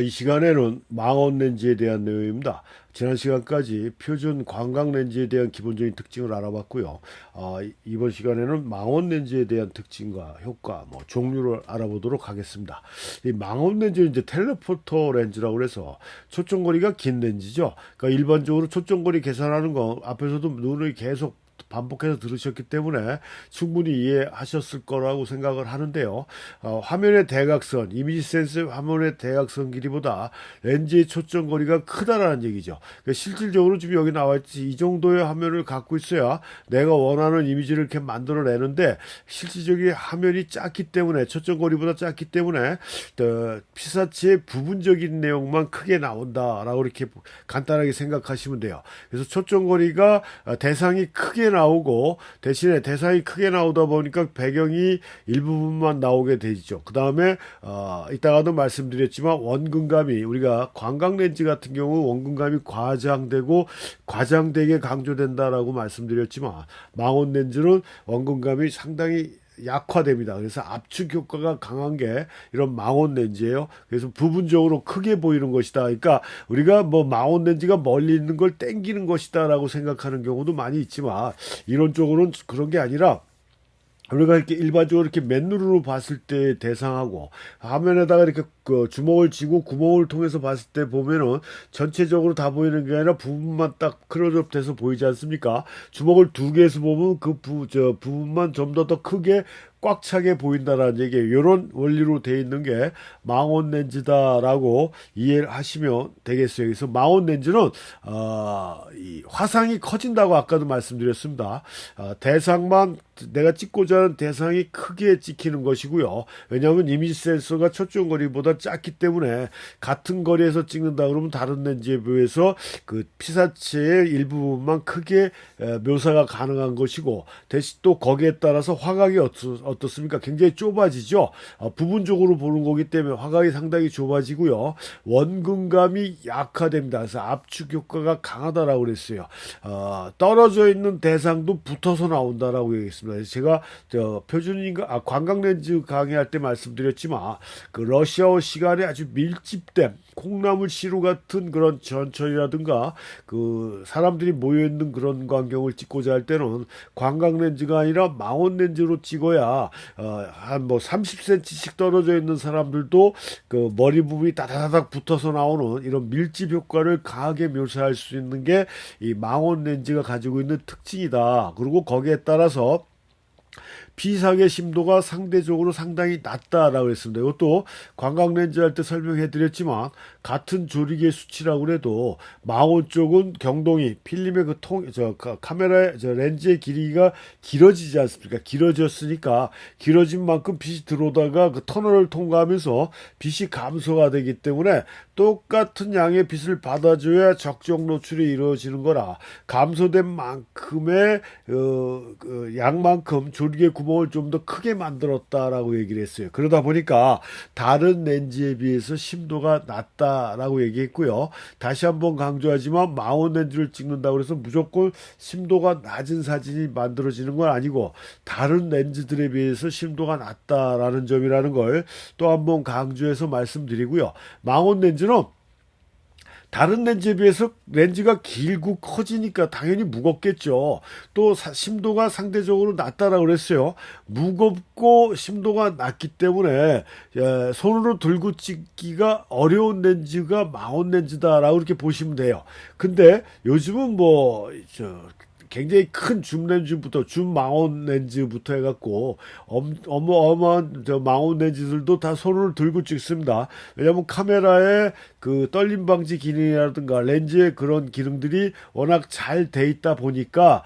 이 시간에는 망원 렌즈에 대한 내용입니다. 지난 시간까지 표준 광각 렌즈에 대한 기본적인 특징을 알아봤고요. 이번 시간에는 망원 렌즈에 대한 특징과 효과, 종류를 알아보도록 하겠습니다. 이 망원 렌즈는 이제 텔레포터 렌즈라고 해서 초점거리가 긴 렌즈죠. 그러니까 일반적으로 초점거리 계산하는 거 앞에서도 눈을 계속 반복해서 들으셨기 때문에 충분히 이해하셨을 거라고 생각을 하는데요. 화면의 대각선, 이미지 센스 화면의 대각선 길이보다 렌즈의 초점 거리가 크다라는 얘기죠. 그러니까 실질적으로 지금 여기 나와 있듯이 이 정도의 화면을 갖고 있어야 내가 원하는 이미지를 이렇게 만들어내는데 실질적인 화면이 작기 때문에 초점 거리보다 작기 때문에 피사체의 부분적인 내용만 크게 나온다라고 이렇게 간단하게 생각하시면 돼요. 그래서 초점 거리가 대상이 크게 나오고 대신에 대상이 크게 나오다 보니까 배경이 일부분만 나오게 되죠. 그 다음에 이따가도 말씀드렸지만 원근감이 우리가 광각 렌즈 같은 경우 원근감이 과장되게 강조된다라고 말씀드렸지만 망원 렌즈는 원근감이 상당히 약화됩니다. 그래서 압축 효과가 강한 게 이런 망원 렌즈예요. 그래서 부분적으로 크게 보이는 것이다. 그러니까 우리가 망원 렌즈가 멀리 있는 걸 땡기는 것이다라고 생각하는 경우도 많이 있지만 이론적으로는 그런 게 아니라 우리가 이렇게 일반적으로 이렇게 맨눈으로 봤을 때 대상하고 화면에다가 이렇게 주먹을 쥐고 구멍을 통해서 봤을 때 보면은 전체적으로 다 보이는 게 아니라 부분만 딱 클로즈업 돼서 보이지 않습니까? 주먹을 두 개에서 보면 그 부분만 좀 더 크게 꽉 차게 보인다라는 얘기예요. 이런 원리로 되어 있는 게 망원 렌즈다라고 이해를 하시면 되겠어요. 그래서 망원 렌즈는 이 화상이 커진다고 아까도 말씀드렸습니다. 대상만 내가 찍고자 하는 대상이 크게 찍히는 것이고요. 왜냐하면 이미지 센서가 초점 거리보다 작기 때문에 같은 거리에서 찍는다 그러면 다른 렌즈에 비해서 그 피사체의 일부분만 크게 묘사가 가능한 것이고 대신 또 거기에 따라서 화각이 어떻습니까? 굉장히 좁아지죠. 부분적으로 보는 거기 때문에 화각이 상당히 좁아지고요. 원근감이 약화됩니다. 그래서 압축 효과가 강하다라고 그랬어요. 떨어져 있는 대상도 붙어서 나온다라고 얘기했습니다. 그래서 제가 표준인가 광각 렌즈 강의할 때 말씀드렸지만 그 러시아어 시간에 아주 밀집된 콩나물 시루 같은 그런 전철이라든가 그 사람들이 모여 있는 그런 광경을 찍고자 할 때는 광각 렌즈가 아니라 망원 렌즈로 찍어야 한 30cm씩 떨어져 있는 사람들도 그 머리 부분이 다다다닥 붙어서 나오는 이런 밀집 효과를 강하게 묘사할 수 있는 게 이 망원 렌즈가 가지고 있는 특징이다. 그리고 거기에 따라서 비상의 심도가 상대적으로 상당히 낮다라고 했습니다. 이것도 광각 렌즈 할 때 설명해 드렸지만 같은 조리개 수치라고 해도 망원 쪽은 경동이 필름의 카메라의 렌즈의 길이가 길어지지 않습니까? 길어졌으니까 길어진 만큼 빛이 들어오다가 그 터널을 통과하면서 빛이 감소가 되기 때문에 똑같은 양의 빛을 받아줘야 적정 노출이 이루어지는 거라 감소된 만큼의 양만큼 조리개 구멍을 좀 더 크게 만들었다라고 얘기를 했어요. 그러다 보니까 다른 렌즈에 비해서 심도가 낮다라고 얘기했고요. 다시 한번 강조하지만 망원 렌즈를 찍는다고 해서 무조건 심도가 낮은 사진이 만들어지는 건 아니고 다른 렌즈들에 비해서 심도가 낮다라는 점이라는 걸 또 한번 강조해서 말씀드리고요. 망원 렌즈는 다른 렌즈에 비해서 렌즈가 길고 커지니까 당연히 무겁겠죠. 또 심도가 상대적으로 낮다라고 그랬어요. 무겁고 심도가 낮기 때문에 손으로 들고 찍기가 어려운 렌즈가 망원 렌즈다라고 이렇게 보시면 돼요. 근데 요즘은 굉장히 큰 줌 렌즈부터 줌 망원 렌즈부터 해갖고 어마어마한 망원 렌즈들도 다 손으로 들고 찍습니다. 왜냐하면 카메라에 그 떨림 방지 기능이라든가 렌즈의 그런 기능들이 워낙 잘 돼 있다 보니까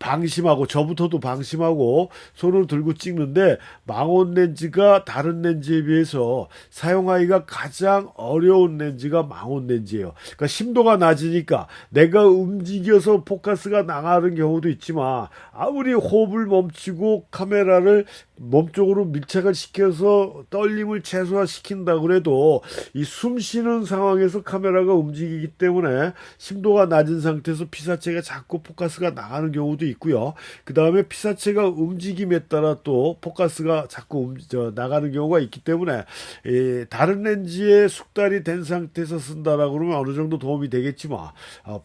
방심하고 저부터도 방심하고 손으로 들고 찍는데 망원 렌즈가 다른 렌즈에 비해서 사용하기가 가장 어려운 렌즈가 망원 렌즈예요. 그러니까 심도가 낮으니까 내가 움직여서 포커스가 망하는 경우도 있지만 아무리 호흡을 멈추고 카메라를 몸쪽으로 밀착을 시켜서 떨림을 최소화시킨다 그래도 이 숨 쉬는 상황에서 카메라가 움직이기 때문에 심도가 낮은 상태에서 피사체가 자꾸 포커스가 나가는 경우도 있고요. 그 다음에 피사체가 움직임에 따라 또 포커스가 자꾸 나가는 경우가 있기 때문에 다른 렌즈에 숙달이 된 상태에서 쓴다라고 그러면 어느 정도 도움이 되겠지만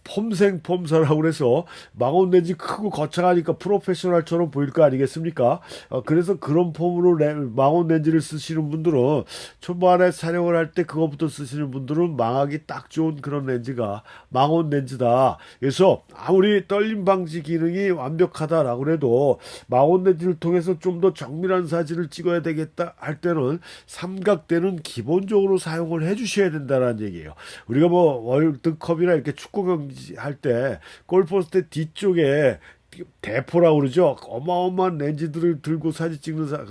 폼생폼사라고 그래서 망원 렌즈 크고 거창하니까 프로페셔널처럼 보일 거 아니겠습니까? 그래서 그런 폼으로 망원 렌즈를 쓰시는 분들은 초반에 촬영을 할 때 그것부터 쓰시는 분들은 망하기 딱 좋은 그런 렌즈가 망원 렌즈다. 그래서 아무리 떨림 방지 기능이 완벽하다라고 해도 망원 렌즈를 통해서 좀 더 정밀한 사진을 찍어야 되겠다 할 때는 삼각대는 기본적으로 사용을 해주셔야 된다는 얘기예요. 우리가 뭐 월드컵이나 이렇게 축구 경기 할 때 골포스트 뒤쪽에 대포라고 그러죠. 어마어마한 렌즈들을 들고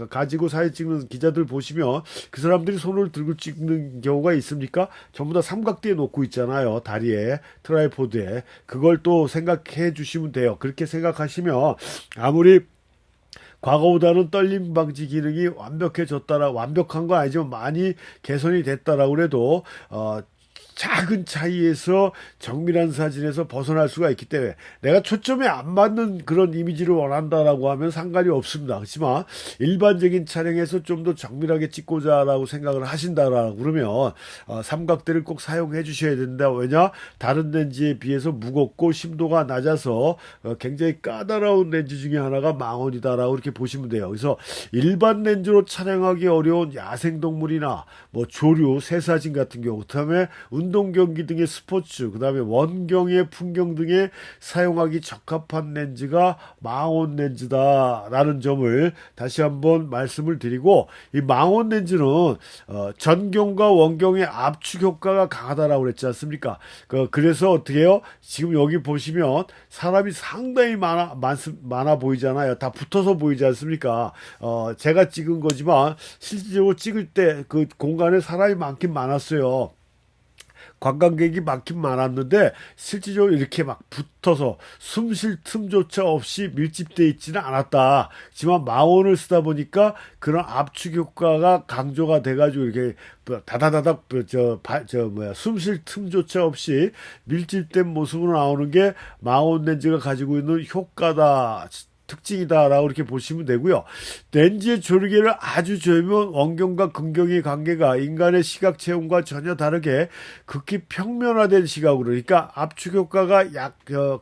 가지고 사진 찍는 기자들 보시면 그 사람들이 손을 들고 찍는 경우가 있습니까? 전부 다 삼각대에 놓고 있잖아요. 다리에, 트라이포드에. 그걸 또 생각해 주시면 돼요. 그렇게 생각하시면 아무리 과거보다는 떨림 방지 기능이 완벽한 건 아니지만 많이 개선이 됐다라고 해도 작은 차이에서 정밀한 사진에서 벗어날 수가 있기 때문에 내가 초점에 안 맞는 그런 이미지를 원한다라고 하면 상관이 없습니다. 그렇지만 일반적인 촬영에서 좀 더 정밀하게 찍고자라고 생각을 하신다라고 그러면 삼각대를 꼭 사용해 주셔야 된다. 왜냐? 다른 렌즈에 비해서 무겁고 심도가 낮아서 굉장히 까다로운 렌즈 중에 하나가 망원이다라고 이렇게 보시면 돼요. 그래서 일반 렌즈로 촬영하기 어려운 야생동물이나 뭐 조류, 새사진 같은 경우, 그다음에 운동 경기 등의 스포츠, 그 다음에 원경의 풍경 등에 사용하기 적합한 렌즈가 망원 렌즈다라는 점을 다시 한번 말씀을 드리고, 이 망원 렌즈는 전경과 원경의 압축 효과가 강하다라고 그랬지 않습니까? 그래서 어떻게 해요? 지금 여기 보시면 사람이 상당히 많아 보이잖아요. 다 붙어서 보이지 않습니까? 제가 찍은 거지만 실질적으로 찍을 때 그 공간에 사람이 많긴 많았어요. 관광객이 많긴 많았는데 실질적으로 이렇게 막 붙어서 숨 쉴 틈조차 없이 밀집되어 있지는 않았다. 하지만 망원을 쓰다 보니까 그런 압축 효과가 강조가 돼가지고 이렇게 다다다닥 숨 쉴 틈조차 없이 밀집된 모습으로 나오는 게 망원 렌즈가 가지고 있는 효과다. 특징이다라고 이렇게 보시면 되고요. 렌즈의 조리개를 아주 조이면 원경과 근경의 관계가 인간의 시각 체험과 전혀 다르게 극히 평면화된 시각으로, 그러니까 압축 효과가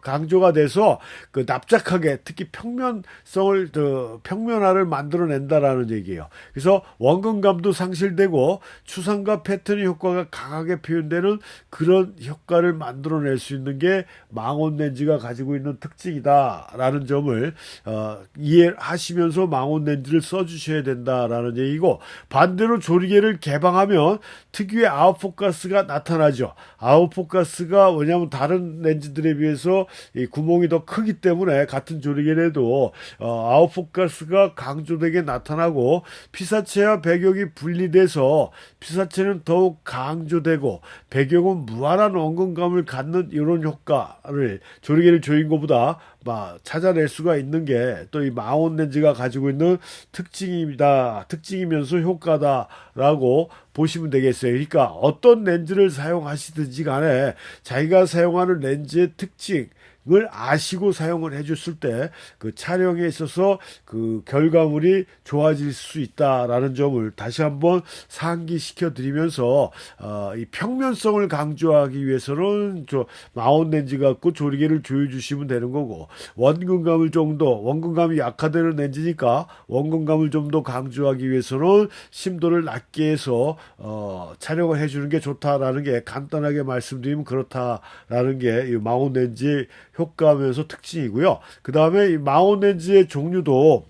강조가 돼서 그 납작하게, 특히 평면화를 만들어낸다라는 얘기예요. 그래서 원근감도 상실되고 추상과 패턴의 효과가 강하게 표현되는 그런 효과를 만들어낼 수 있는 게 망원 렌즈가 가지고 있는 특징이다라는 점을 이해하시면서 망원 렌즈를 써주셔야 된다라는 얘기고, 반대로 조리개를 개방하면 특유의 아웃포커스가 나타나죠. 아웃포커스가 왜냐하면 다른 렌즈들에 비해서 이 구멍이 더 크기 때문에 같은 조리개라도 아웃포커스가 강조되게 나타나고, 피사체와 배경이 분리돼서 피사체는 더욱 강조되고 배경은 무한한 원근감을 갖는 이런 효과를 조리개를 조인 것보다 찾아낼 수가 있는 게 또 이 망원 렌즈가 가지고 있는 특징이면서 효과다라고 보시면 되겠어요. 그러니까 어떤 렌즈를 사용하시든지 간에 자기가 사용하는 렌즈의 특징 을 아시고 사용을 해줬을 때 그 촬영에 있어서 그 결과물이 좋아질 수 있다라는 점을 다시 한번 상기시켜 드리면서 이 평면성을 강조하기 위해서는 망원 렌즈 갖고 조리개를 조여 주시면 되는 거고, 원근감이 약화되는 렌즈니까 원근감을 좀 더 강조하기 위해서는 심도를 낮게 해서 촬영을 해주는 게 좋다라는 게, 간단하게 말씀드리면 그렇다라는 게 이 망원 렌즈의 효과면서 특징이고요. 그 다음에 이 망원 렌즈의 종류도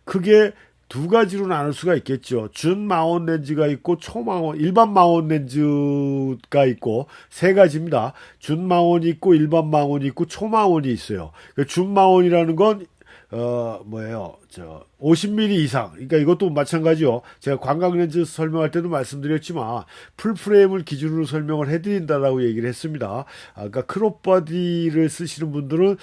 크게 두 가지로 나눌 수가 있겠죠. 준 망원 렌즈가 있고 일반 망원 렌즈가 있고 세 가지입니다. 준 망원이 있고 일반 망원이 있고 초망원이 있어요. 준 망원이라는 건 뭐예요? 50mm 이상. 그러니까 이것도 마찬가지요. 제가 관광 렌즈 설명할 때도 말씀드렸지만 풀프레임을 기준으로 설명을 해드린다라고 얘기를 했습니다. 그러니까 크롭 바디를 쓰시는 분들은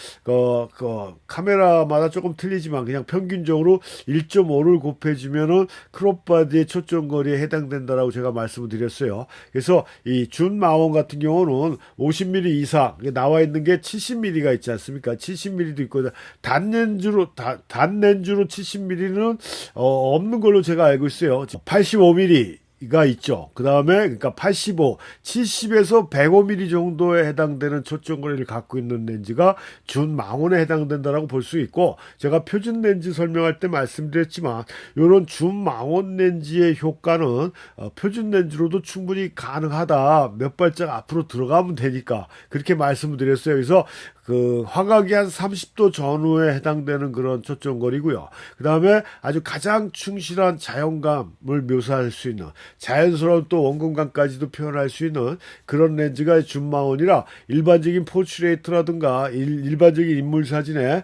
카메라마다 조금 틀리지만 그냥 평균적으로 1.5를 곱해주면은 크롭 바디의 초점 거리에 해당된다라고 제가 말씀을 드렸어요. 그래서 이 준 마원 같은 경우는 50mm 이상 나와 있는 게 70mm가 있지 않습니까? 70mm도 있고 단 렌즈로 70mm는 없는 걸로 제가 알고 있어요. 85mm 가 있죠. 그 다음에 그러니까 85, 70에서 105mm 정도에 해당되는 초점 거리를 갖고 있는 렌즈가 준 망원에 해당된다라고 볼 수 있고, 제가 표준 렌즈 설명할 때 말씀드렸지만 이런 준 망원 렌즈의 효과는 표준 렌즈로도 충분히 가능하다. 몇 발짝 앞으로 들어가면 되니까 그렇게 말씀을 드렸어요. 그래서 그 화각이 한 30도 전후에 해당되는 그런 초점거리고요. 그 다음에 아주 가장 충실한 자연감을 묘사할 수 있는 자연스러운 또 원근감까지도 표현할 수 있는 그런 렌즈가 줌마운이라 일반적인 포트레이트라든가 일반적인 인물 사진에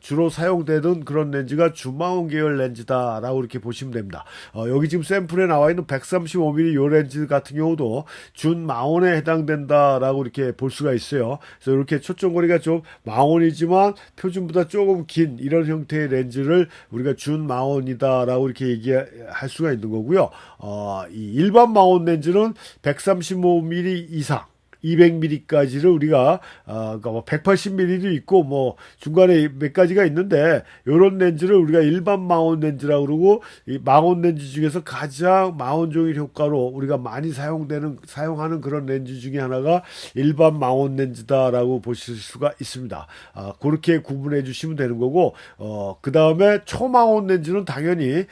주로 사용되던 그런 렌즈가 줌마운 계열 렌즈다라고 이렇게 보시면 됩니다. 여기 지금 샘플에 나와 있는 135mm 요 렌즈 같은 경우도 줌마운에 해당된다라고 이렇게 볼 수가 있어요. 그래서 이렇게 초점거리 좀 망원이지만 표준보다 조금 긴 이런 형태의 렌즈를 우리가 준 망원이다라고 이렇게 얘기할 수가 있는 거고요. 이 일반 망원 렌즈는 135mm 이상 200mm까지를 우리가 그러니까 뭐 180mm도 있고 뭐 중간에 몇 가지가 있는데 이런 렌즈를 우리가 일반 망원 렌즈라고 그러고, 이 망원 렌즈 중에서 가장 망원 종일 효과로 우리가 많이 사용하는 그런 렌즈 중에 하나가 일반 망원 렌즈다라고 보실 수가 있습니다. 그렇게 구분해 주시면 되는 거고, 그 다음에 초망원 렌즈는 당연히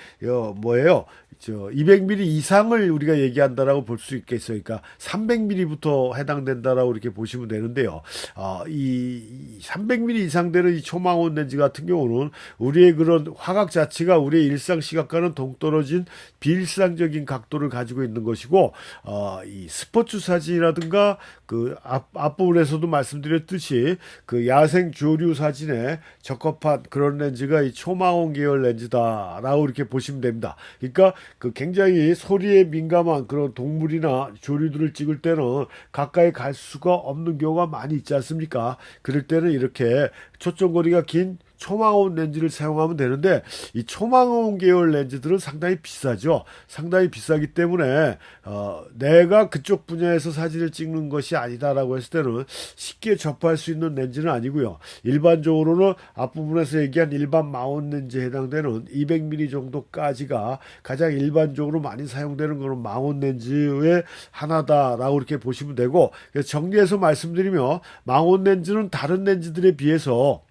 뭐예요? 200mm 이상을 우리가 얘기한다라고 볼 수 있겠어요. 그러니까 300mm부터 해당된다라고 이렇게 보시면 되는데요. 이 300mm 이상 되는 이 초망원 렌즈 같은 경우는 우리의 그런 화각 자체가 우리의 일상 시각과는 동떨어진 비일상적인 각도를 가지고 있는 것이고, 이 스포츠 사진이라든가 그 앞부분에서도 말씀드렸듯이 그 야생 조류 사진에 적합한 그런 렌즈가 이 초망원 계열 렌즈다라고 이렇게 보시면 됩니다. 그러니까 그 굉장히 소리에 민감한 그런 동물이나 조류들을 찍을 때는 가까이 갈 수가 없는 경우가 많이 있지 않습니까? 그럴 때는 이렇게 초점거리가 긴 초망원 렌즈를 사용하면 되는데, 이 초망원 계열 렌즈들은 상당히 비싸죠. 상당히 비싸기 때문에 내가 그쪽 분야에서 사진을 찍는 것이 아니다라고 했을 때는 쉽게 접할 수 있는 렌즈는 아니고요. 일반적으로는 앞부분에서 얘기한 일반 망원 렌즈에 해당되는 200mm 정도까지가 가장 일반적으로 많이 사용되는 그런 망원 렌즈의 하나다라고 이렇게 보시면 되고, 그래서 정리해서 말씀드리면 망원 렌즈는 다른 렌즈들에 비해서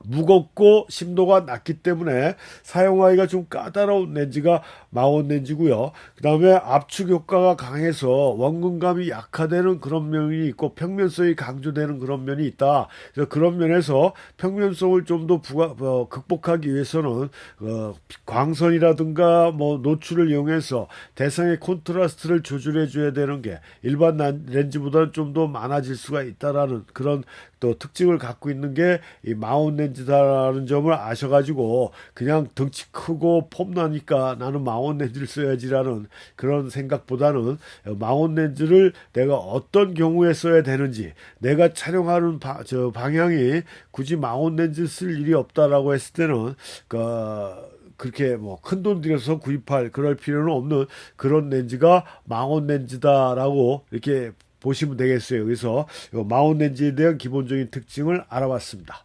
무겁고 심도가 낮기 때문에 사용하기가 좀 까다로운 렌즈가 망원 렌즈고요. 그 다음에 압축 효과가 강해서 원근감이 약화되는 그런 면이 있고 평면성이 강조되는 그런 면이 있다. 그래서 그런 면에서 평면성을 좀 더 극복하기 위해서는 광선이라든가 뭐 노출을 이용해서 대상의 콘트라스트를 조절해 줘야 되는 게 일반 렌즈보다는 좀 더 많아질 수가 있다라는 그런 또 특징을 갖고 있는 게 이 망원 렌즈다라는 점을 아셔가지고 그냥 덩치 크고 폼나니까 나는 망원 렌즈를 써야지라는 그런 생각보다는 망원 렌즈를 내가 어떤 경우에 써야 되는지, 내가 촬영하는 방향이 굳이 망원 렌즈 쓸 일이 없다라고 했을 때는 그렇게 뭐 큰 돈 들여서 구입할 그럴 필요는 없는 그런 렌즈가 망원 렌즈다라고 이렇게 보시면 되겠어요. 그래서 망원 렌즈에 대한 기본적인 특징을 알아봤습니다.